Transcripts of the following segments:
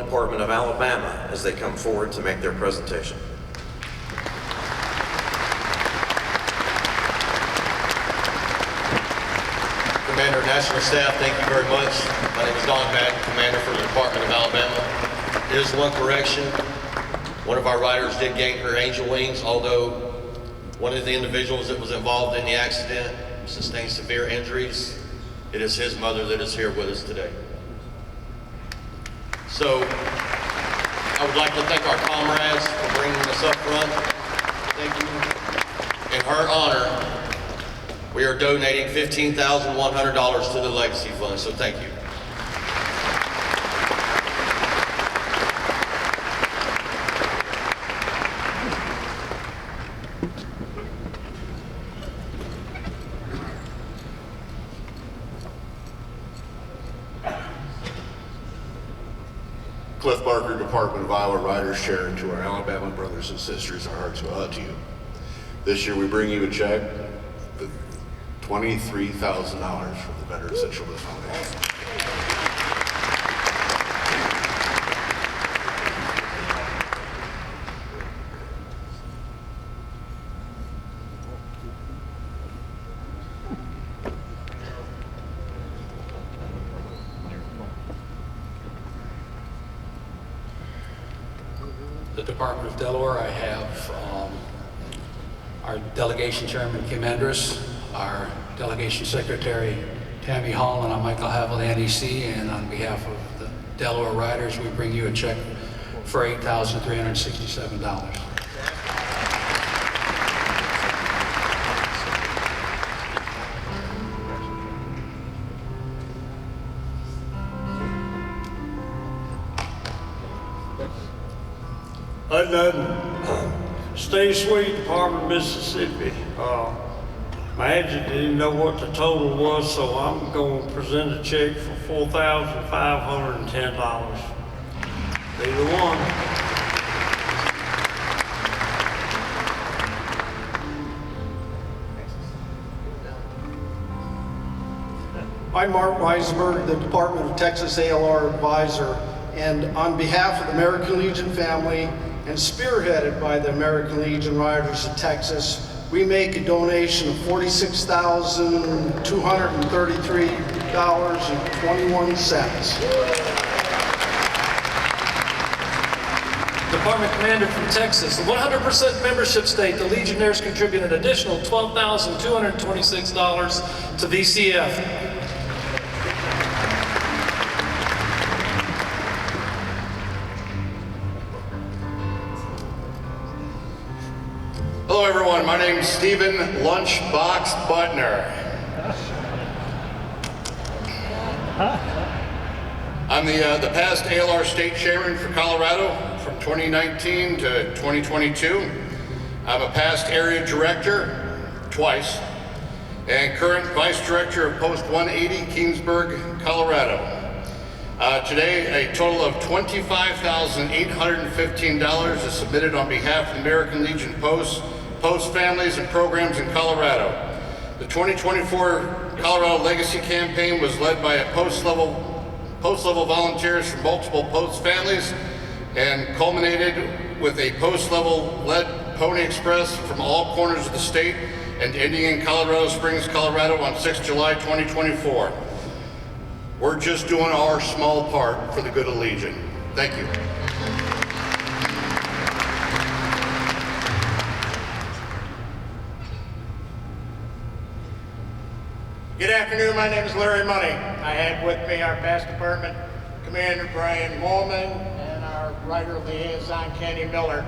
Department of Alabama as they come forward to make their presentation. Commander, National Staff, thank you very much. My name is Don Madden, Commander for the Department of Alabama. Here's one correction. One of our riders did gain her angel wings, although one of the individuals that was involved in the accident sustained severe injuries. It is his mother that is here with us today. So, I would like to thank our comrades for bringing us up front. Thank you. In her honor, we are donating $15,100 to the Legacy Fund, so thank you. Cliff Barker, Department of Iowa Riders Share, and to our Alabama brothers and sisters, our hearts go out to you. This year we bring you a check for $23,000 from the Veterans Central Foundation. The Department of Delaware, I have our Delegation Chairman, Kim Endres, our Delegation Secretary, Tammy Hall, and I'm Michael Havel, the NEC, and on behalf of the Delaware Riders, we bring you a check for $8,367. Stay Sweet, Department of Mississippi. My agent didn't know what the total was, so I'm going to present a check for $4,510. Either one. I'm Mark Weisberg, the Department of Texas ALR Advisor, and on behalf of the American Legion family and spearheaded by the American Legion Riders of Texas, we make a donation of $46,233.21. Department Commander from Texas, a 100% membership state, the Legionnaires contribute an additional $12,226 to VCF. Hello everyone, my name is Stephen Lunchbox Butner. I'm the past ALR State Chairman for Colorado from 2019 to 2022. I'm a past Area Director twice and current Vice Director of Post 180, Keensburg, Colorado. Today, a total of $25,815 is submitted on behalf of the American Legion Post families and programs in Colorado. The 2024 Colorado Legacy Campaign was led by a post-level volunteers from multiple post families and culminated with a post-level led Pony Express from all corners of the state and ending in Colorado Springs, Colorado on 6 July 2024. We're just doing our small part for the good of Legion. Thank you. Good afternoon, my name is Larry Money. I have with me our past department Commander Brian Woolman and our Rider Liaison Kenny Miller.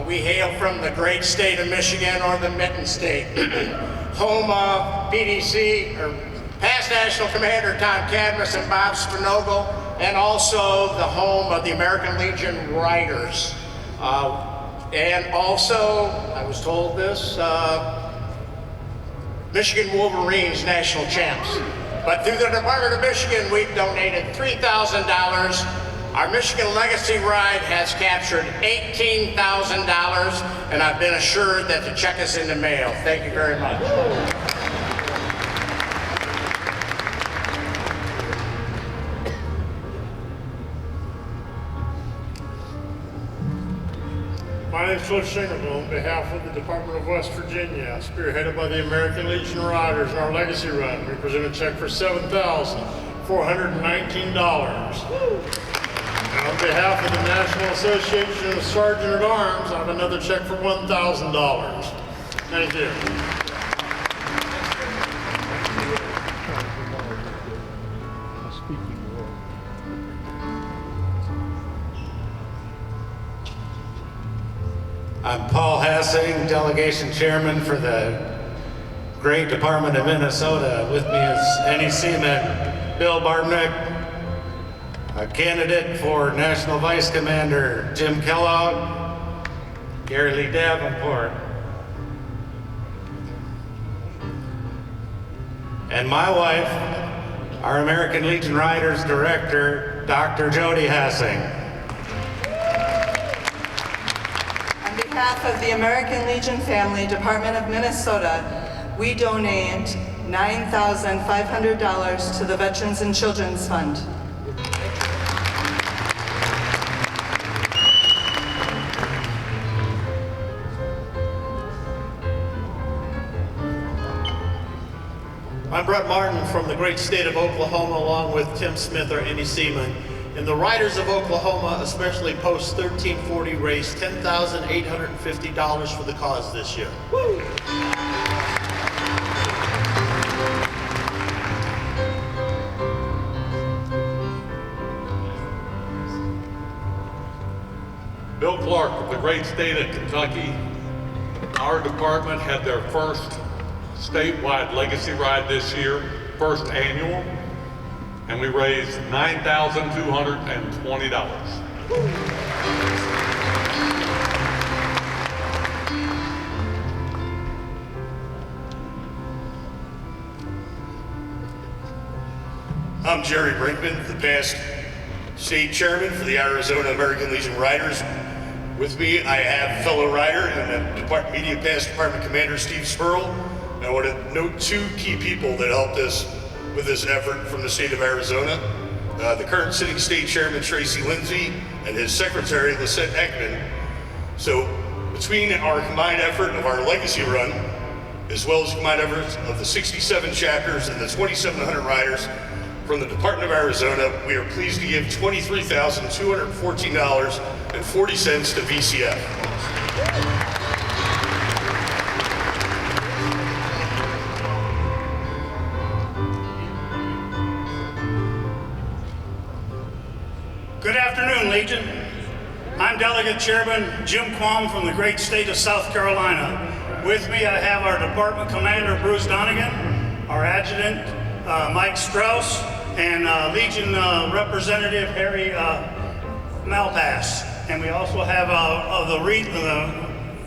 We hail from the great state of Michigan, or the Mitten State, home of PDC, or past National Commander Tom Cadmus and Bob Spinogle, and also the home of the American Legion Riders. And also, I was told this, Michigan Wolverines national champs. But through the Department of Michigan, we've donated $3,000. Our Michigan Legacy Ride has captured $18,000, and I've been assured that the check is in the mail. Thank you very much. My name is Cliff Shingleville on behalf of the Department of West Virginia, spearheaded by the American Legion Riders in our legacy run. We present a check for $7,419. And on behalf of the National Association of Sergeant at Arms, I have another check for $1,000. Thank you. I'm Paul Hassing, Delegation Chairman for the great Department of Minnesota. With me is NEC-man Bill Barbnick, a candidate for National Vice Commander Jim Kellogg, Gary Lee Davenport, and my wife, our American Legion Riders Director, Dr. Jody Hassing. On behalf of the American Legion Family, Department of Minnesota, we donate $9,500 to the Veterans and Children's Fund. I'm Brett Martin from the great state of Oklahoma, along with Tim Smith, our NEC-man. And the Riders of Oklahoma, especially Post 1340, raised $10,850 for the cause this year. Woo! Bill Clark of the great state of Kentucky. Our department had their first statewide legacy ride this year, first annual, and we raised $9,220. I'm Jerry Brinkman, the past state chairman for the Arizona American Legion Riders. With me, I have fellow rider and the media past department commander, Steve Spurl. And I want to note two key people that helped us with this effort from the state of Arizona. The current sitting state chairman, Tracy Lindsay, and his secretary, Lisette Ekman. So between our combined effort of our legacy run, as well as combined efforts of the 67 chapters and the 2,700 riders from the Department of Arizona, we are pleased to give $23,214.40 to VCF. Good afternoon, Legion. I'm Delegate Chairman Jim Quam from the great state of South Carolina. With me, I have our Department Commander Bruce Donegan, our Adjutant Mike Strauss, and Legion Representative Harry Malpass. And we also have the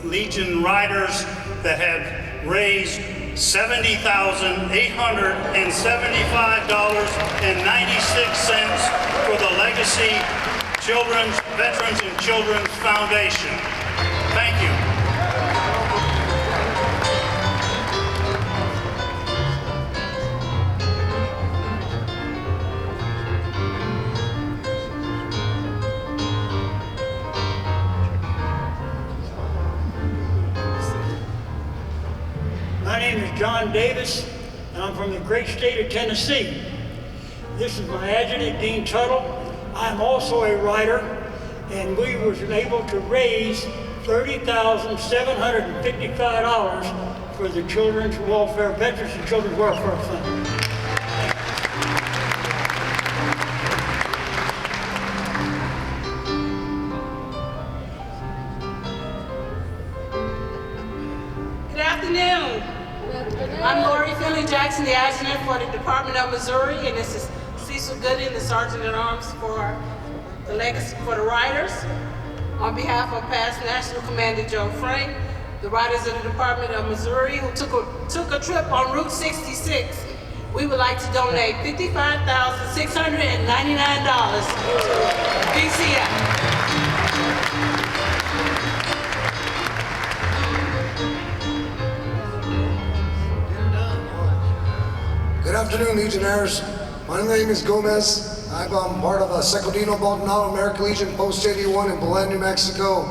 Legion Riders that have raised $70,875.96 for the Legacy Veterans and Children's Foundation. Thank you. My name is John Davis, and I'm from the great state of Tennessee. This is my adjutant, Dean Tuttle. I'm also a rider, and we were able to raise $30,755 for the Children's Welfare, Veterans and Children's Welfare Fund. I'm Lori Finley Jackson, the adjutant for the Department of Missouri, and this is Cecil Gooding, the Sergeant at Arms for the Legacy for the Riders. On behalf of past National Commander Joe Frank, the riders of the Department of Missouri who took a trip on Route 66, we would like to donate $55,699 to VCF. Good afternoon, Legionnaires. My name is Gomez. I'm part of Secundino Baldonado American Legion Post 81 in Belen, New Mexico.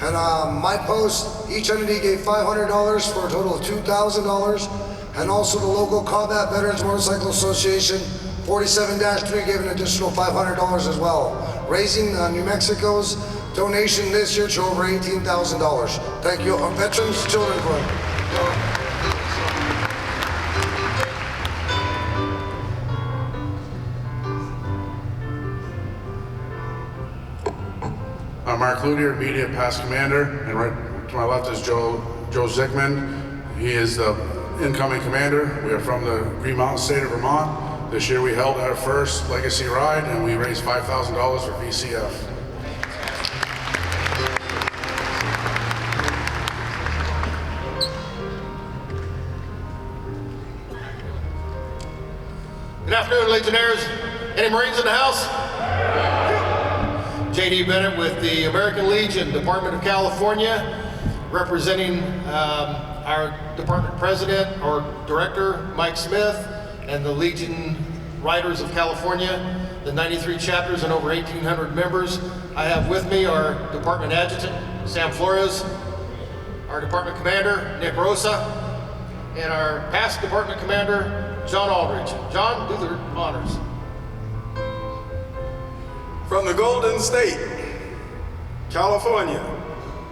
And my post, each entity gave $500 for a total of $2,000. And also the local Combat Veterans Motorcycle Association, 47-3, gave an additional $500 as well, raising New Mexico's donation this year to over $18,000. Thank you, Veterans Children Fund. I'm Mark Ludier, Immediate Past Commander, and right to my left is Joe Zickman. He is the incoming commander. We are from the Green Mountain State of Vermont. This year we held our first legacy ride and we raised $5,000 for VCF. Good afternoon, Legionnaires. Any Marines in the house? J.D. Bennett with the American Legion, Department of California, representing our department president or director, Mike Smith, and the Legion Riders of California, the 93 chapters and over 1,800 members. I have with me our department adjutant, Sam Flores, our department commander, Nick Rosa, and our past department commander, John Aldridge. John, do the honors. From the Golden State, California,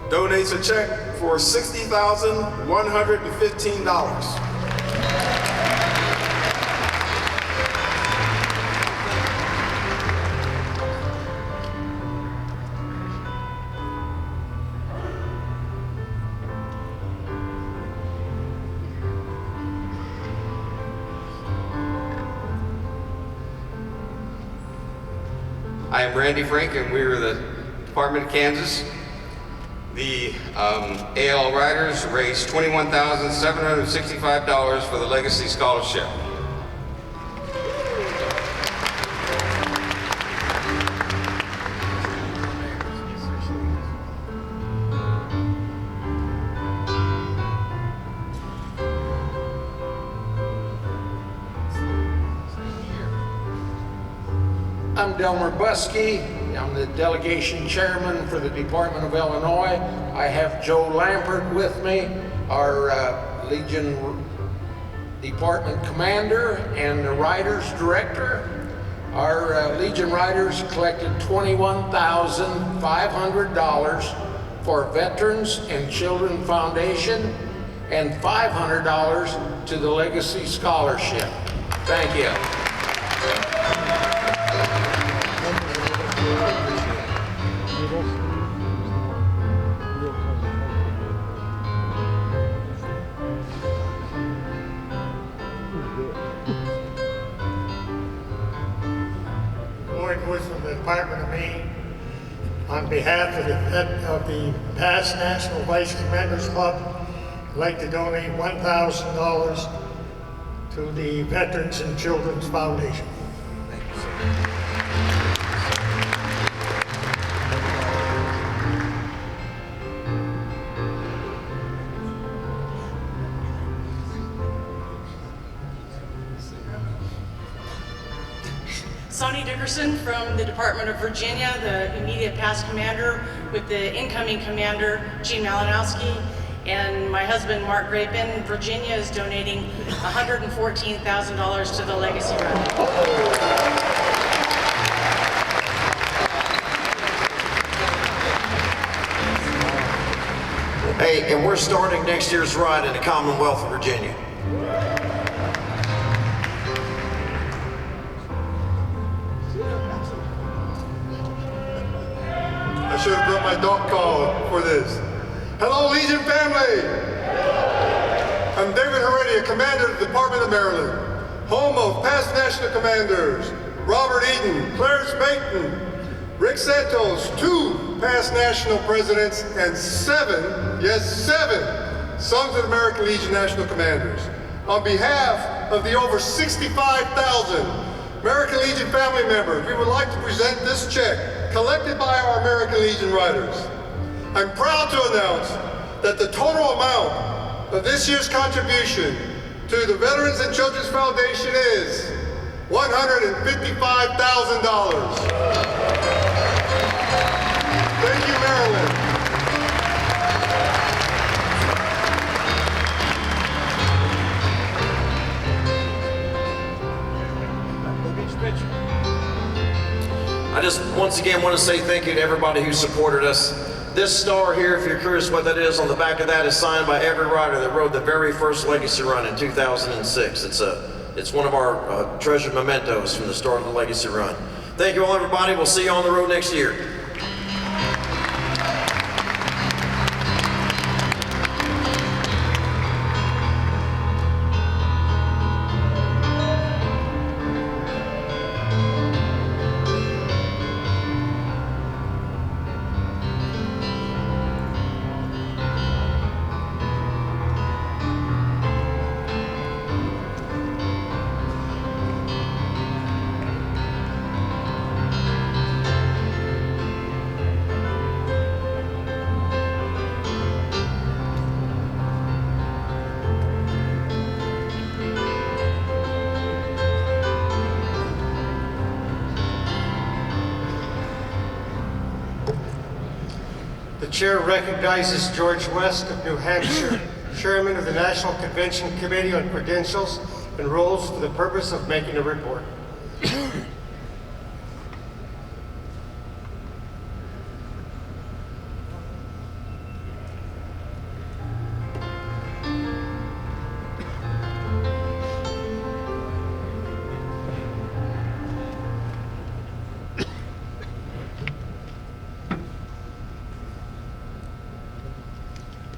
donates a check for $60,115. I am Randy Frank, and we are the Department of Kansas. The AL Riders raised $21,765 for the Legacy Scholarship. I'm Delmer Buskey. I'm the delegation chairman for the Department of Illinois. I have Joe Lampert with me, our Legion Department commander and the Riders director. Our Legion Riders collected $21,500 for Veterans and Children Foundation and $500 to the Legacy Scholarship. Thank you. Lloyd Wood from the Department of Maine. On behalf of the past National Vice Commanders Club, I'd like to donate $1,000 to the Veterans and Children's Foundation. Thank you, sir. Sonny Dickerson from the Department of Virginia, the immediate past commander, with the incoming commander, Gene Malinowski, and my husband, Mark Grapin. Virginia is donating $114,000 to the Legacy Run. Hey, and we're starting next year's ride in the Commonwealth of Virginia. I should have brought my dog call for this. Hello, Legion family! I'm David Heredia, Commander of the Department of Maryland, home of past National Commanders, Robert Eaton, Clarence Baton, Rick Santos, 2 past National Presidents, and 7, yes 7, Sons of the American Legion National Commanders. On behalf of the over 65,000 American Legion family members, we would like to present this check collected by our American Legion Riders. I'm proud to announce that the total amount of this year's contribution to the Veterans and Children's Foundation is $155,000. Thank you, Maryland. once again want to say thank you to everybody who supported us. This star here, if you're curious what that is, on the back of that is signed by every rider that rode the very first Legacy Run in 2006. It's one of our treasured mementos from the start of the Legacy Run. Thank you all, everybody. We'll see you on the road next year. The chair recognizes George West of New Hampshire, Chairman of the National Convention Committee on Credentials and Rules, for the purpose of making a report.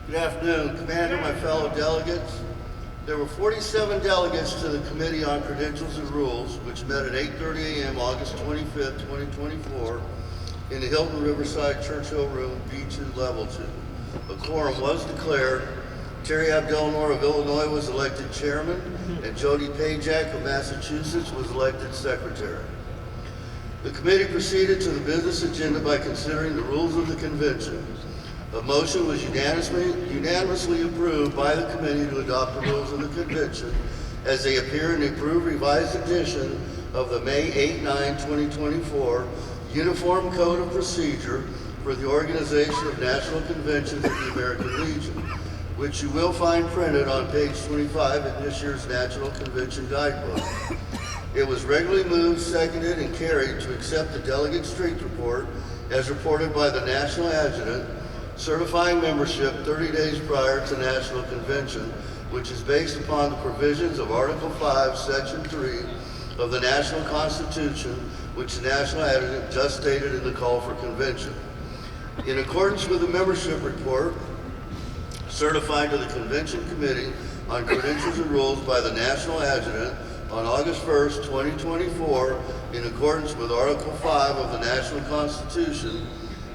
Good afternoon, Commander, my fellow delegates. There were 47 delegates to the Committee on Credentials and Rules, which met at 8:30 a.m. August 25th, 2024, in the Hilton Riverside Churchill Room, B2, Level 2. A quorum was declared. Terry Abdelnor of Illinois was elected chairman, and Jody Pajak of Massachusetts was elected secretary. The committee proceeded to the business agenda by considering the rules of the convention. A motion was unanimously approved by the committee to adopt the rules of the convention as they appear in the approved revised edition of the May 8-9, 2024 Uniform Code of Procedure for the Organization of National Conventions of the American Legion, which you will find printed on page 25 in this year's National Convention Guidebook. It was regularly moved, seconded, and carried to accept the delegate strength report as reported by the National Adjutant, certifying membership 30 days prior to National Convention, which is based upon the provisions of Article 5, Section 3 of the National Constitution, which the National Adjutant just stated in the call for convention. In accordance with the membership report certified to the Convention Committee on Credentials and Rules by the National Adjutant on August 1st, 2024, in accordance with Article 5 of the National Constitution,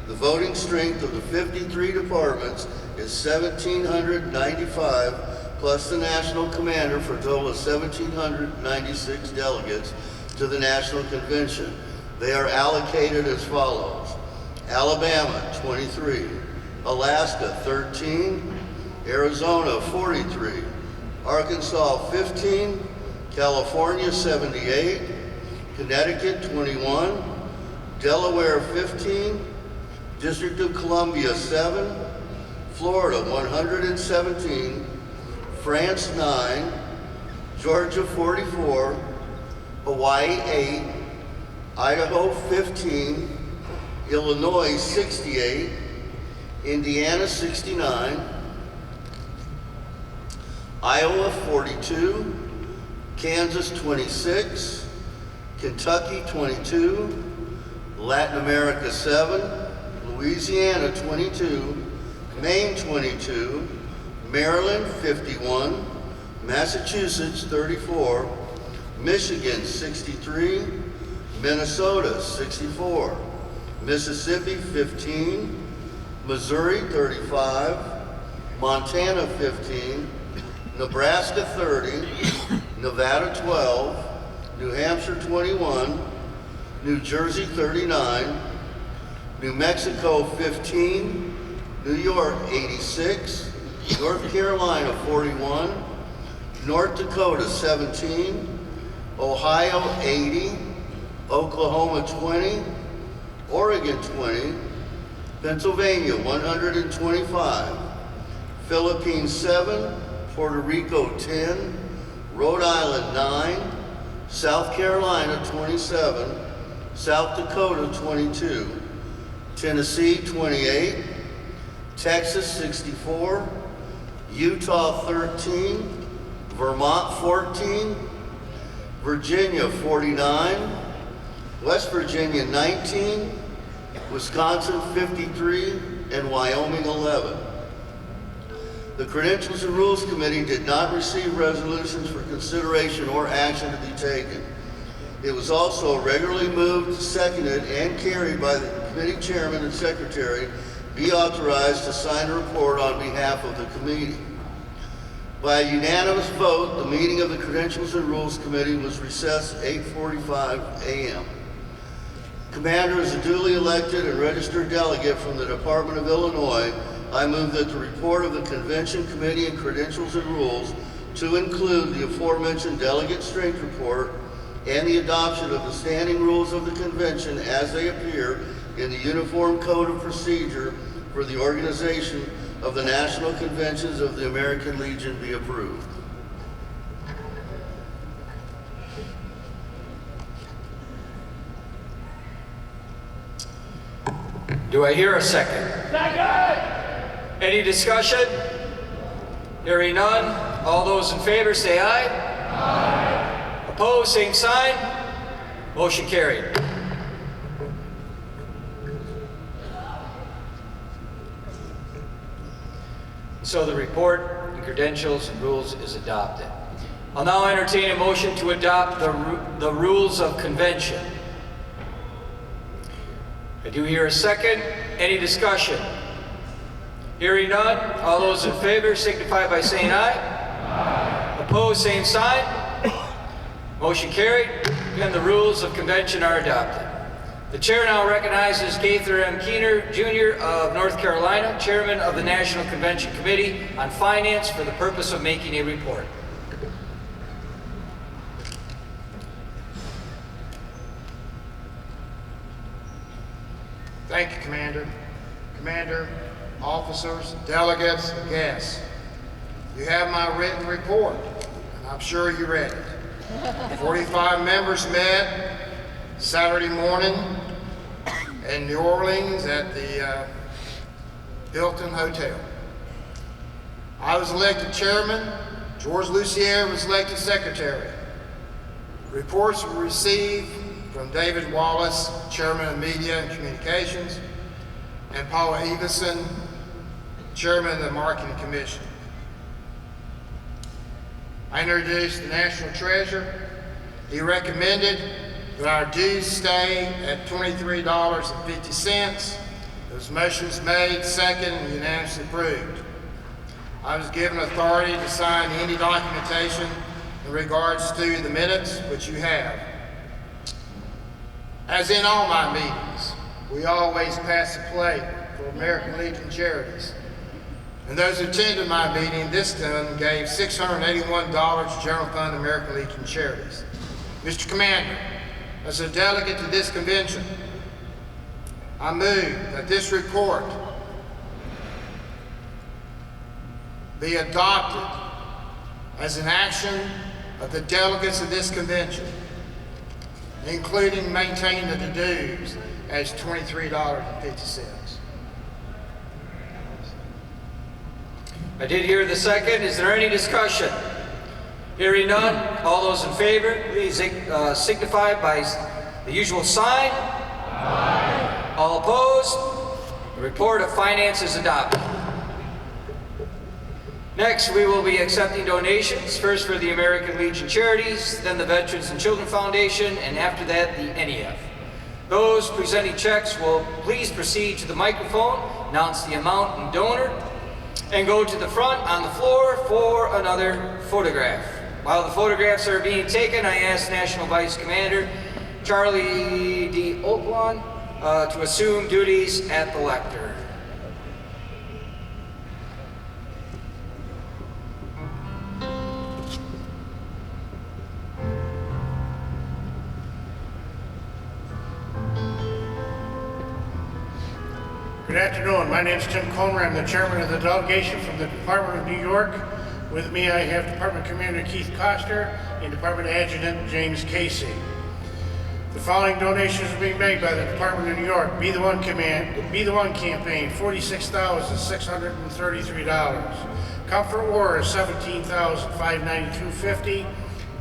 the voting strength of the 53 departments is 1,795 plus the national commander for a total of 1,796 delegates to the National Convention. They are allocated as follows: Alabama, 23, Alaska, 13, Arizona, 43, Arkansas, 15, California, 78, Connecticut, 21, Delaware, 15, District of Columbia, 7, Florida, 117, France, 9, Georgia, 44, Hawaii, 8, Idaho, 15, Illinois, 68, Indiana, 69, Iowa, 42, Kansas, 26, Kentucky, 22, Latin America, 7, Louisiana, 22, Maine, 22, Maryland, 51, Massachusetts, 34, Michigan, 63, Minnesota, 64, Mississippi, 15, Missouri, 35, Montana, 15, Nebraska, 30, Nevada, 12, New Hampshire, 21, New Jersey, 39, New Mexico, 15, New York, 86, North Carolina, 41, North Dakota, 17, Ohio, 80, Oklahoma, 20, Oregon, 20, Pennsylvania, 125, Philippines, 7, Puerto Rico, 10, Rhode Island, 9, South Carolina, 27, South Dakota 22, Tennessee 28, Texas 64, Utah 13, Vermont 14, Virginia 49, West Virginia 19, Wisconsin 53, and Wyoming 11. The Credentials and Rules Committee did not receive resolutions for consideration or action to be taken. It was also regularly moved, seconded, and carried by the committee chairman and secretary be authorized to sign a report on behalf of the committee. By a unanimous vote, the meeting of the Credentials and Rules Committee was recessed 8:45 a.m. Commander, is a duly elected and registered delegate from the Department of Illinois, I move that the report of the Convention Committee and Credentials and Rules, to include the aforementioned delegate strength report and the adoption of the standing rules of the convention as they appear in the Uniform Code of Procedure for the organization of the National Conventions of the American Legion be approved. Do I hear a second? Second! Any discussion? Hearing none. All those in favor say aye. Aye. Opposed, same sign. Motion carried. So the report, the credentials, and rules is adopted. I'll now entertain a motion to adopt the rules of convention. I do hear a second. Any discussion? Hearing none. All those in favor signify by saying aye. Aye. Opposed, same sign. Motion carried. Again, the rules of convention are adopted. The chair now recognizes Gaither M. Keener, Jr. of North Carolina, chairman of the National Convention Committee on Finance, for the purpose of making a report. Thank you, Commander. Commander, officers, delegates, and guests. You have my written report, and I'm sure you read it. 45 members met Saturday morning in New Orleans at the Hilton Hotel. I was elected chairman. George Lucier was elected secretary. Reports were received from David Wallace, chairman of Media and Communications, and Paula Everson, chairman of the Marketing Commission. I introduced the National Treasurer. He recommended that our dues stay at $23.50. Those motions made, second, and unanimously approved. I was given authority to sign any documentation in regards to the minutes, which you have. As in all my meetings, we always pass the plate for American Legion charities. And those who attended my meeting this time gave $681 to General Fund American Legion charities. Mr. Commander, as a delegate to this convention, I move that this report be adopted as an action of the delegates of this convention, including maintaining the dues as $23.50. I did hear the second. Is there any discussion? Hearing none. All those in favor, please signify by the usual sign. Aye. All opposed? The report of finance is adopted. Next, we will be accepting donations, first for the American Legion Charities, then the Veterans and Children Foundation, and after that, the NEF. Those presenting checks will please proceed to the microphone, announce the amount and donor, and go to the front on the floor for another photograph. While the photographs are being taken, I ask National Vice Commander Charlie D. Oaklawn to assume duties at the lectern. Good afternoon. My name is Tim Comer. I'm the chairman of the delegation from the Department of New York. With me, I have Department Commander Keith Koster and Department Adjutant James Casey. The following donations are being made by the Department of New York. Be the One campaign, $46,633. Comfort Wars, $17,592.50.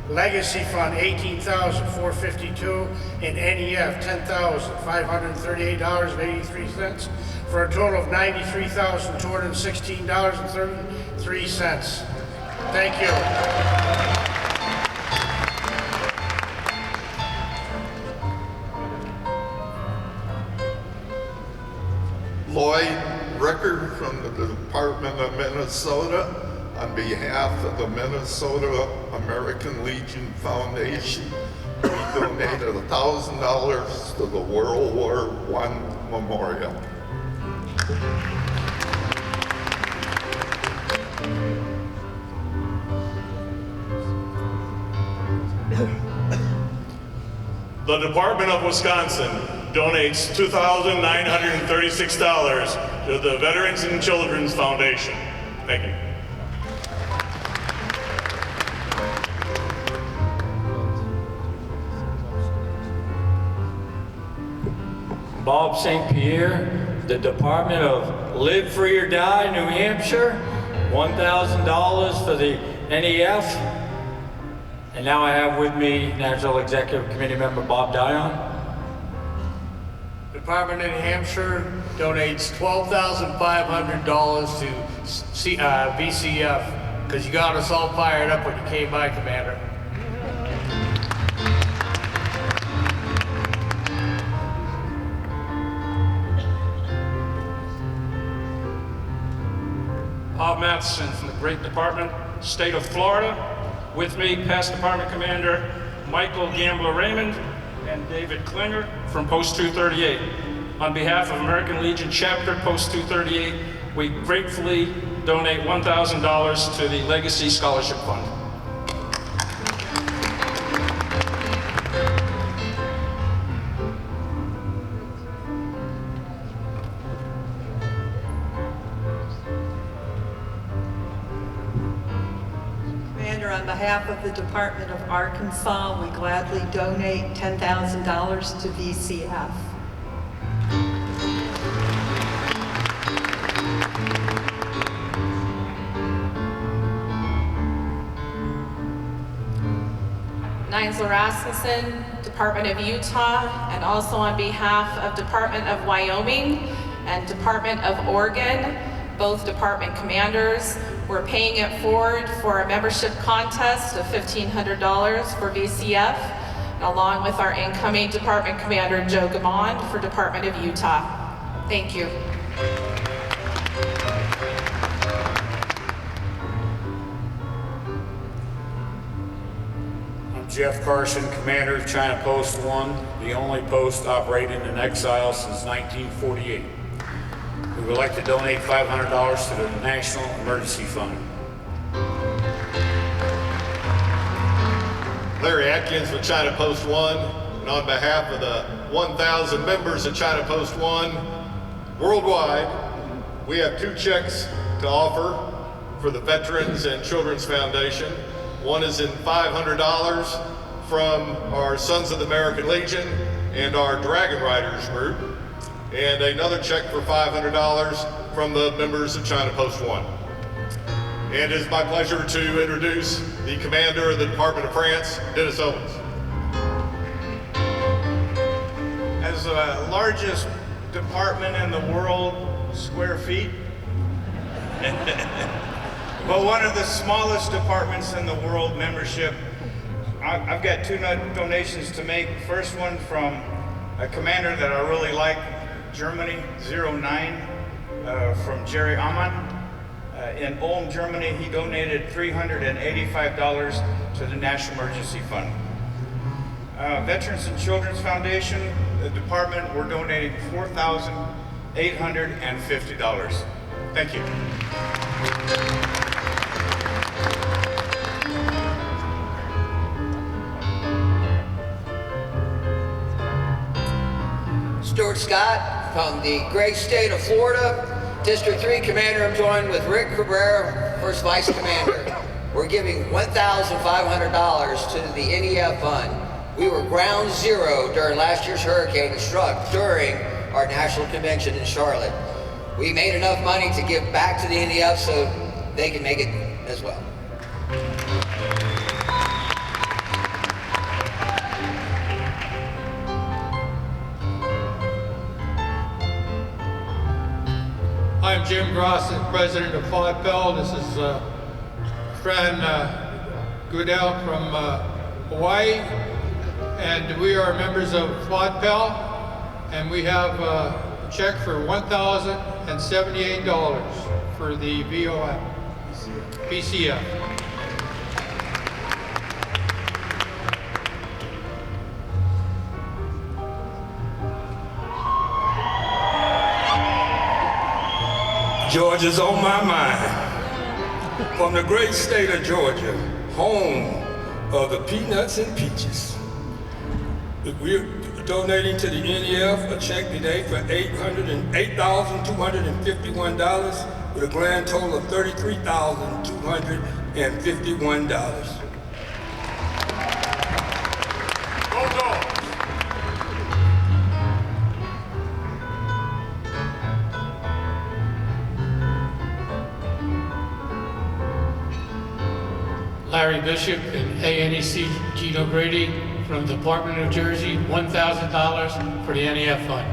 Legacy Fund, $18,452, and NEF, $10,538.83, for a total of $93,216.33. Thank you. Lloyd Ricker from the Department of Minnesota, on behalf of the Minnesota American Legion Foundation, we donated $1,000 to the World War I Memorial. The Department of Wisconsin donates $2,936 to the Veterans and Children's Foundation. Thank you. Bob St. Pierre, the Department of Live Free or Die, New Hampshire, $1,000 for the NEF. And now I have with me National Executive Committee member Bob Dion. Department of New Hampshire donates $12,500 to VCF, because you got us all fired up when you came by, Commander. Bob Matheson from the Great Department, State of Florida. With me, past Department Commander Michael Gambler Raymond and David Klinger from Post 238. On behalf of American Legion Chapter Post 238, we gratefully donate $1,000 to the Legacy Scholarship Fund. On behalf of the Department of Arkansas, we gladly donate $10,000 to VCF. Nigel Rasmussen, Department of Utah, and also on behalf of Department of Wyoming and Department of Oregon, both department commanders. We're paying it forward for a membership contest of $1,500 for VCF, along with our incoming department commander, Joe Gamond, for Department of Utah. Thank you. I'm Jeff Carson, commander of China Post 1, the only post operating in exile since 1948. We would like to donate $500 to the National Emergency Fund. Larry Atkins with China Post 1, and on behalf of the 1,000 members of China Post 1 worldwide, we have two checks to offer for the Veterans and Children's Foundation. One is in $500 from our Sons of the American Legion and our Dragon Riders group, and another check for $500 from the members of China Post 1. And it is my pleasure to introduce the Commander of the Department of France, Dennis Owens. As the largest department in the world, square feet, but one of the smallest departments in the world, membership, I've got two donations to make. First one from a commander that I really like, Germany, 09, from Jerry Ammann. In Ulm, Germany, he donated $385 to the National Emergency Fund. Veterans and Children's Foundation, the department, we're donating $4,850. Thank you. Stuart Scott from the great state of Florida, District 3 Commander. I'm joined with Rick Cabrera, First Vice Commander. We're giving $1,500 to the NEF Fund. We were ground zero during last year's hurricane that struck during our national convention in Charlotte. We made enough money to give back to the NEF so they can make it as well. I'm Jim Grosset, president of FODPEL. This is Fran Goodell from Hawaii, and we are members of FODPEL, and we have a check for $1,078 for the BCF. Georgia's on my mind. From the great state of Georgia, home of the peanuts and peaches. We're donating to the NEF a check today for $8,251 with a grand total of $33,251. Larry Bishop and ANEC Gino Grady from the Department of New Jersey, $1,000 for the NEF fund.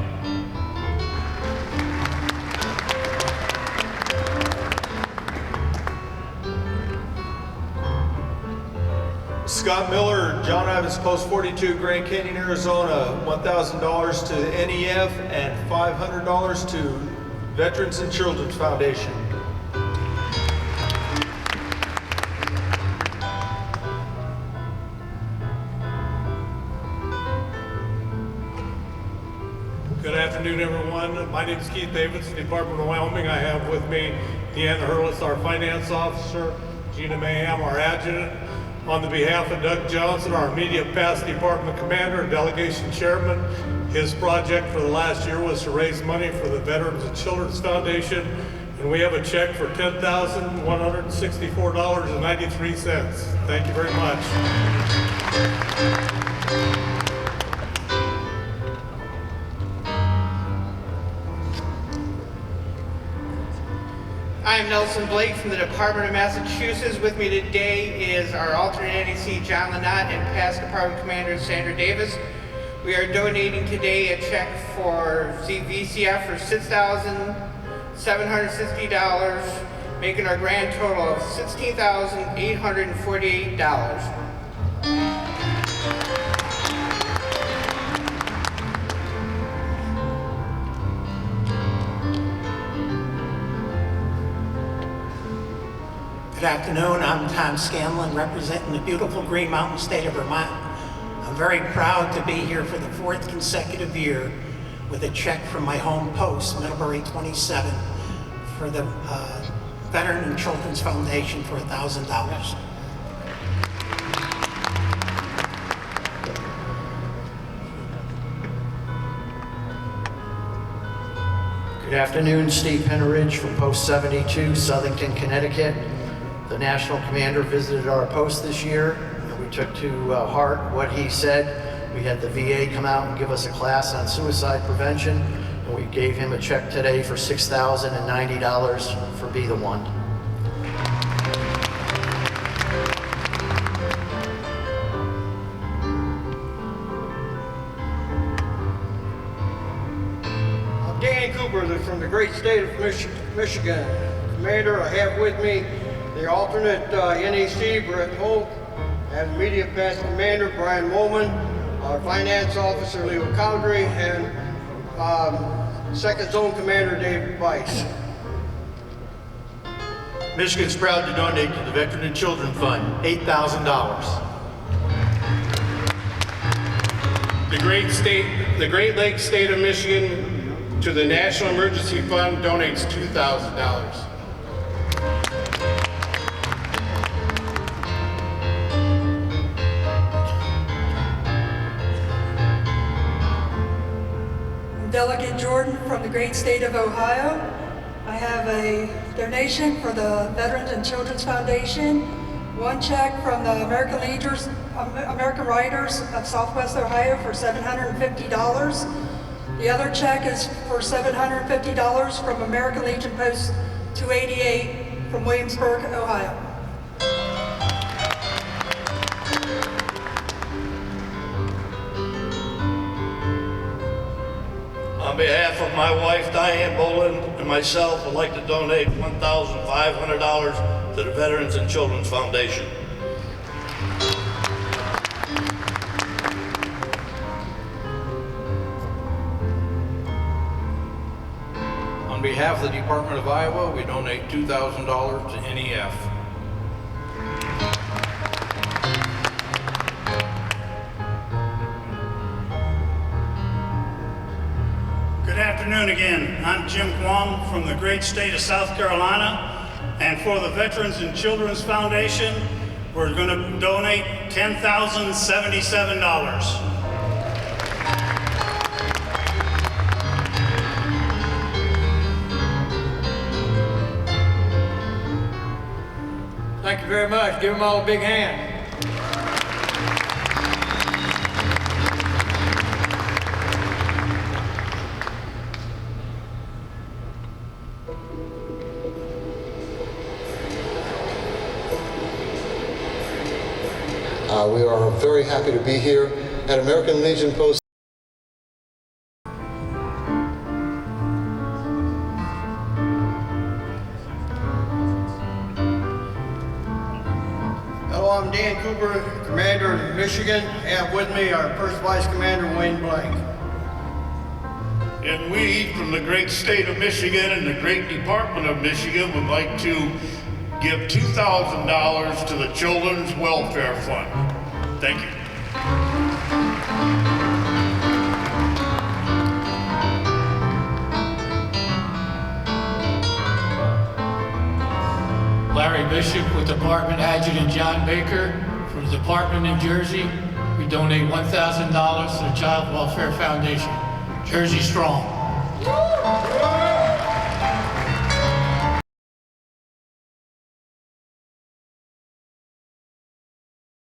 Scott Miller, John Ivins Post 42, Grand Canyon, Arizona, $1,000 to the NEF and $500 to Veterans and Children's Foundation. Good afternoon, everyone. My name is Keith Davis, Department of Wyoming. I have with me Deanna Hurlis, our finance officer, Gina Mayhem, our adjutant. On the behalf of Doug Johnson, our immediate past department commander and delegation chairman, his project for the last year was to raise money for the Veterans and Children's Foundation, and we have a check for $10,164.93. Thank you very much. I'm Nelson Blake from the Department of Massachusetts. With me today is our alternate NEC, John Lynott, and past Department Commander Sandra Davis. We are donating today a check for VCF for $6,760, making our grand total of $16,848. Good afternoon, I'm Tom Scanlon, representing the beautiful Green Mountain state of Vermont. I'm very proud to be here for the 4th consecutive year with a check from my home post, Middlebury 27, for the Veteran and Children's Foundation for $1,000. Good afternoon, Steve Penneridge from Post 72, Southington, Connecticut. The National Commander visited our post this year, and we took to heart what he said. We had the VA come out and give us a class on suicide prevention, and we gave him a check today for $6,090 for Be the One. I'm Danny Cooper from the great state of Michigan. Commander, I have with me the alternate NEC, Brett Holt, and immediate past commander, Brian Woolman, our finance officer, Leo Cowdery, and second zone commander, David Weiss. Michigan's proud to donate to the Veteran and Children Fund, $8,000. The Great Lakes State of Michigan to the National Emergency Fund donates $2,000. Delegate Jordan from the great state of Ohio. I have a donation for the Veterans and Children's Foundation One check from the American Writers of Southwest Ohio for $750. The other check is for $750 from American Legion Post 288 from Williamsburg, Ohio. On behalf of my wife, Diane Boland, and myself, I'd like to donate $1,500 to the Veterans and Children's Foundation. On behalf of the Department of Iowa, we donate $2,000 to NEF. Good afternoon again. I'm Jim Quam from the great state of South Carolina, and for the Veterans and Children's Foundation, we're going to donate $10,077. Thank you very much. Give them all a big hand. We are very happy to be here at American Legion Post. Hello, I'm Dan Cooper, Commander of Michigan. I have with me our First Vice Commander Wayne Blank. And we, from the great state of Michigan and the great Department of Michigan, would like to give $2,000 to the Children's Welfare Fund. Thank you. Larry Bishop with Department Adjutant John Baker from the Department in Jersey. We donate $1,000 to the Child Welfare Foundation. Jersey Strong.